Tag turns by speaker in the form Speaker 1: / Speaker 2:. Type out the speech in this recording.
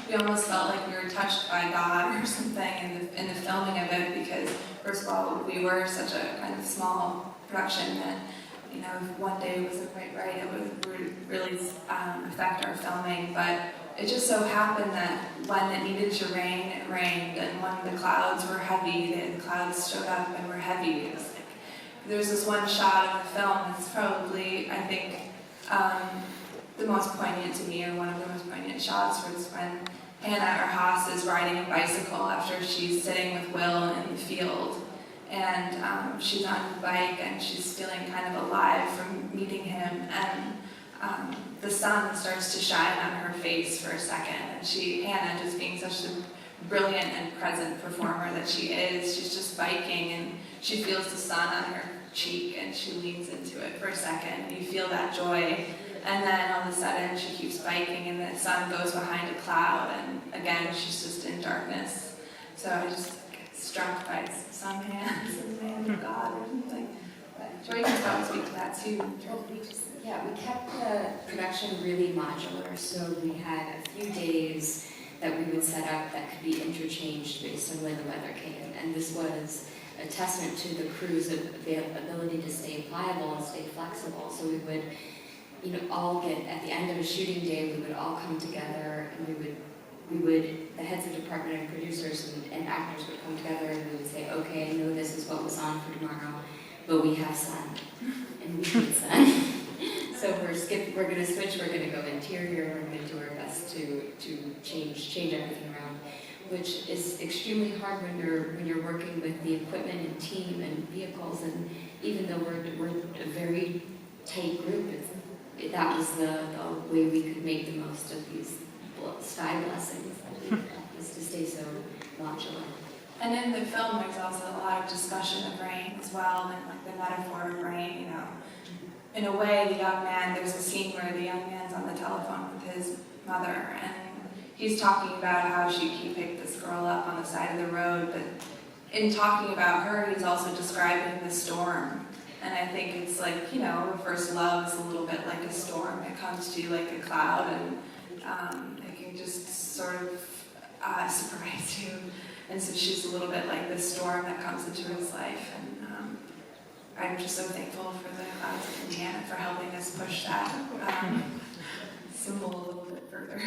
Speaker 1: we almost felt like we were touched by God or something in the filming of it, because first of all, we were such a kind of small production that, you know, if one day wasn't quite right, it would really affect our filming. But it just so happened that when it needed to rain, it rained, and when the clouds were heavy, the clouds showed up and were heavy. It was like, there's this one shot of the film that's probably, I think, the most poignant to me, or one of the most poignant shots, was when Hannah, our Haas, is riding a bicycle after she's sitting with Will in the field. And she's on the bike and she's feeling kind of alive from meeting him, and the sun starts to shine on her face for a second, and Hannah, just being such a brilliant and present performer that she is, she's just biking and she feels the sun on her cheek and she leans into it for a second, and you feel that joy, and then all of a sudden she keeps biking and the sun goes behind a cloud, and again she's just in darkness. So I just struck by some hands in the hand of God or something. But Joy can probably speak to that too.
Speaker 2: Well, we kept the production really modular, so we had a few days that we would set up that could be interchanged based on when the weather came. And this was a testament to the crew's ability to stay pliable and stay flexible. So we would, you know, all get, at the end of a shooting day, we would all come together, and the heads of department and producers and actors would come together, and we would say, okay, I know this is what was on for tomorrow, but we have sun, and we need sun. So we're going to switch, we're going to go interior, we're going to do our best to change everything around, which is extremely hard when you're working with the equipment and team and vehicles, and even though we're a very tight group, that was the way we could make the most of these sky blessings, is to stay so modular.
Speaker 1: And in the film, there's also a lot of discussion of rain as well, and like the metaphor of rain, you know. In a way, the young man, there's a scene where the young man's on the telephone with his mother, and he's talking about how he picked this girl up on the side of the road, but in talking about her, he's also describing the storm. And I think it's like, you know, first love is a little bit like a storm. It comes to you like a cloud, and it can just sort of surprise you. And so she's a little bit like this storm that comes into his life. And I'm just so thankful for the clouds of Indiana for helping us push that symbol a little bit further.